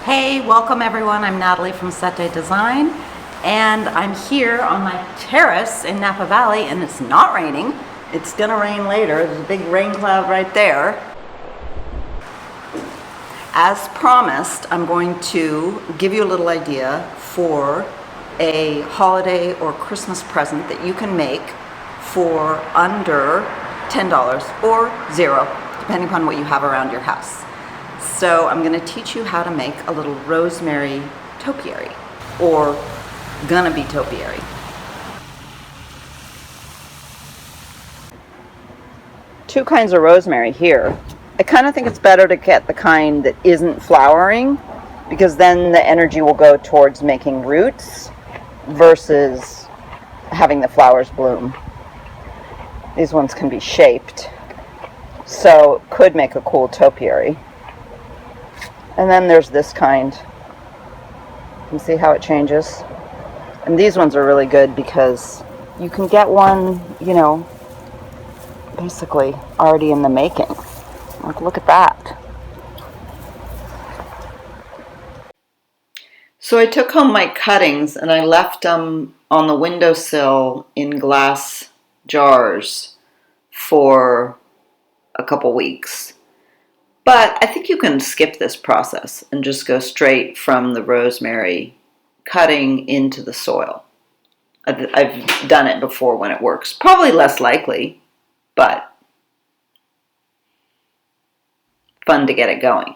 Hey, welcome everyone. I'm Natalie from Sette Design, and I'm here on my terrace in Napa Valley, and it's not raining. It's gonna rain later. There's a big rain cloud right there. As promised, I'm going to give you a little idea for a holiday or Christmas present that you can make for under $10 or $0, depending upon what you have around your house. So I'm going to teach you how to make a little rosemary topiary, or gonna be topiary. Two kinds of rosemary here. I kind of think it's better to get the kind that isn't flowering, because then the energy will go towards making roots versus having the flowers bloom. These ones can be shaped, so it could make a cool topiary. And then there's this kind. You can see how it changes. And these ones are really good because you can get one, you know, basically already in the making. Like, look at that. So I took home my cuttings and I left them on the windowsill in glass jars for a couple weeks. But I think you can skip this process and just go straight from the rosemary cutting into the soil. I've done it before when it works. Probably less likely, but fun to get it going.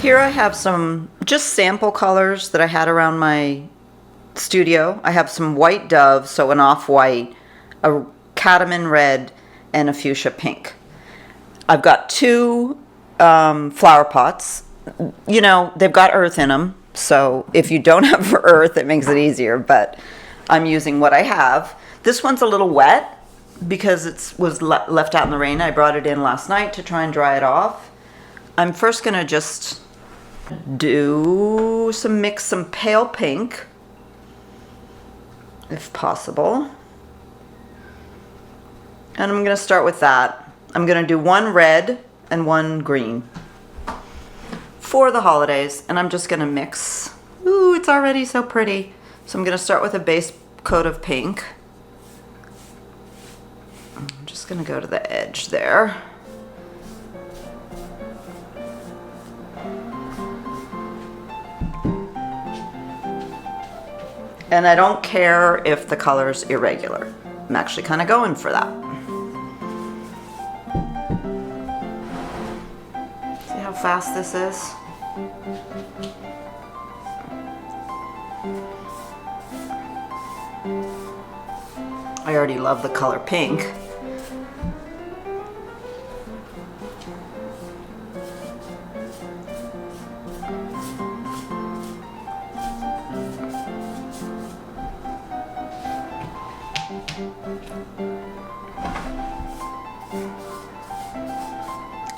Here I have some just sample colors that I had around my studio. I have some white dove, so an off-white, a cadmium red, and a fuchsia pink. I've got two flower pots. You know, they've got earth in them, so if you don't have earth, it makes it easier, but I'm using what I have. This one's a little wet because it was left out in the rain. I brought it in last night to try and dry it off. I'm first going to just mix some pale pink, if possible. And I'm going to start with that. I'm going to do one red and one green for the holidays, and I'm just going to mix. Ooh, it's already so pretty. So I'm going to start with a base coat of pink. I'm just going to go to the edge there. And I don't care if the color's irregular. I'm actually kind of going for that. See how fast this is? I already love the color pink.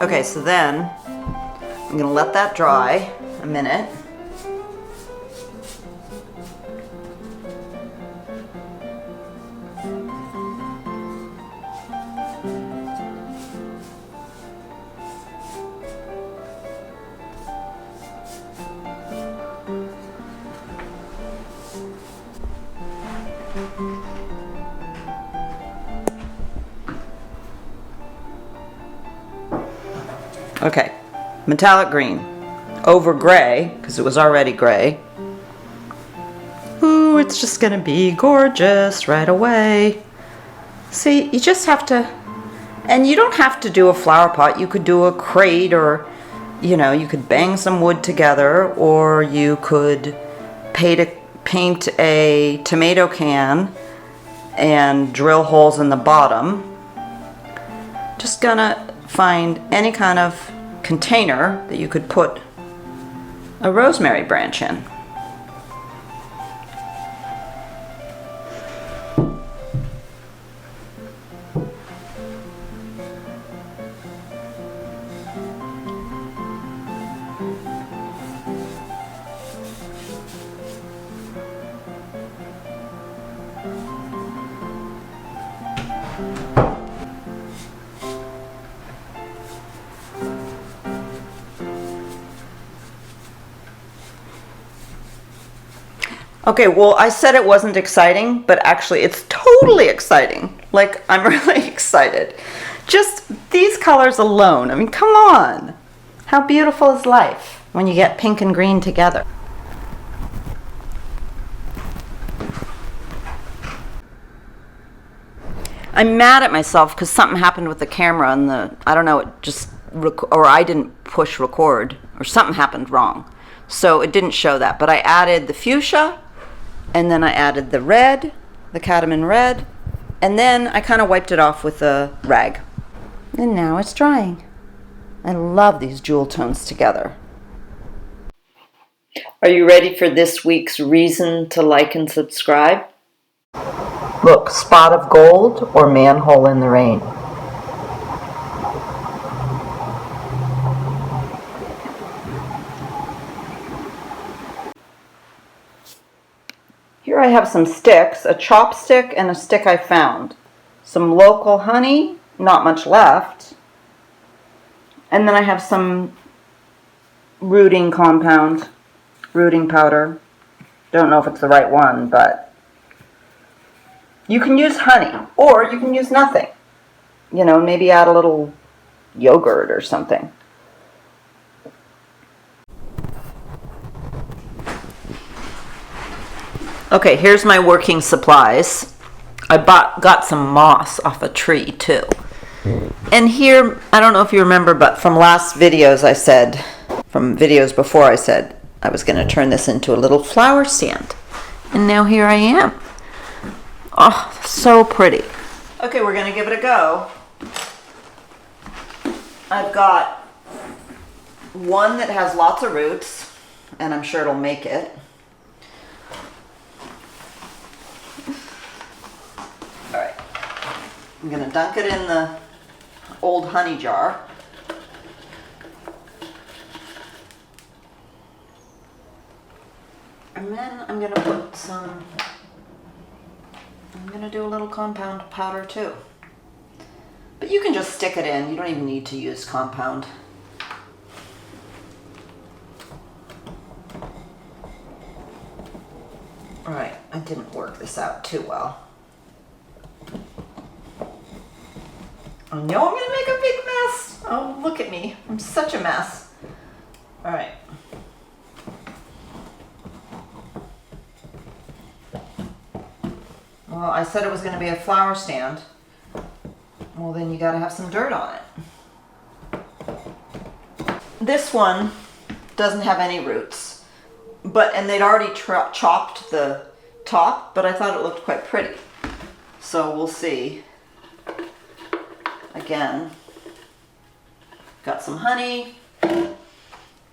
Okay, so then I'm going to let that dry a minute. Okay, metallic green over gray, because it was already gray. Ooh, it's just gonna be gorgeous right away. See, you just have to, and you don't have to do a flower pot. You could do a crate, or, you know, you could bang some wood together, or you could paint a tomato can and drill holes in the bottom. Just gonna find any kind of container that you could put a rosemary branch in. Okay, well, I said it wasn't exciting, but actually it's totally exciting. Like, I'm really excited. Just these colors alone. I mean, come on. How beautiful is life when you get pink and green together? I'm mad at myself because something happened with the camera and I don't know, it just, or I didn't push record or something happened wrong. So it didn't show that, but I added the fuchsia and then I added the red, the cadmium red, and then I kind of wiped it off with a rag. And now it's drying. I love these jewel tones together. Are you ready for this week's reason to like and subscribe? Look, spot of gold or manhole in the rain. Here I have some sticks, a chopstick and a stick I found. Some local honey, not much left. And then I have some rooting compound, rooting powder. Don't know if it's the right one, but you can use honey or you can use nothing. You know, maybe add a little yogurt or something. Okay, here's my working supplies. I got some moss off a tree too. And here, I don't know if you remember, but from last videos I said, from videos before I said I was going to turn this into a little flower stand. And now here I am. Oh, so pretty. Okay, we're going to give it a go. I've got one that has lots of roots, and I'm sure it'll make it. All right, I'm going to dunk it in the old honey jar. And then I'm going to put some, I'm going to do a little compound powder too. But you can just stick it in. You don't even need to use compound. All right, I didn't work this out too well. I know I'm going to make a big mess. Oh, look at me. I'm such a mess. All right. Well, I said it was going to be a flower stand. Well, then you got to have some dirt on it. This one doesn't have any roots, and they'd already chopped the top, but I thought it looked quite pretty. So we'll see. Again, got some honey,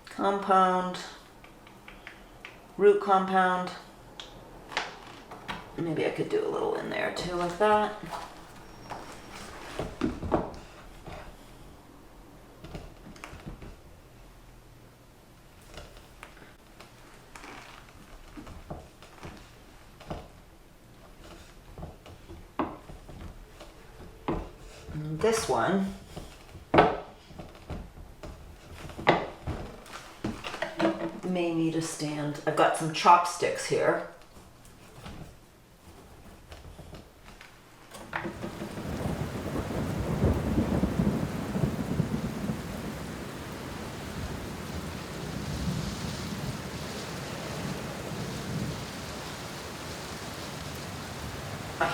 compound, root compound. Maybe I could do a little in there too, like that. And this one may need a stand. I've got some chopsticks here.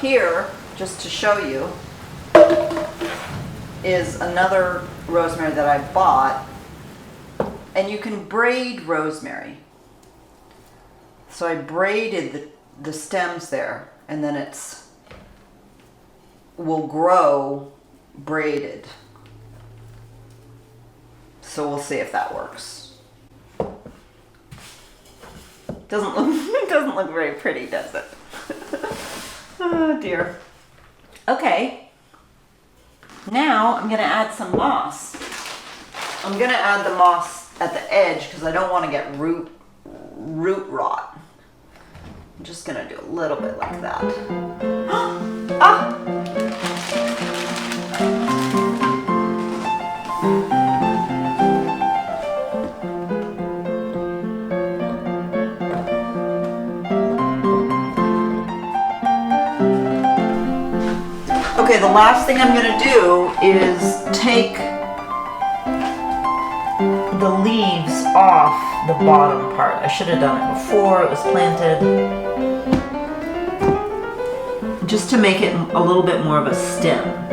Here, just to show you, is another rosemary that I bought, and you can braid rosemary. So I braided the stems there, and then will grow braided. So we'll see if that works. Doesn't look very pretty, does it? Oh dear. Okay. Now I'm going to add some moss. I'm going to add the moss at the edge because I don't want to get root rot. I'm just going to do a little bit like that. Ah! last thing I'm going to do is take the leaves off the bottom part. I should have done it before it was planted, just to make it a little bit more of a stem.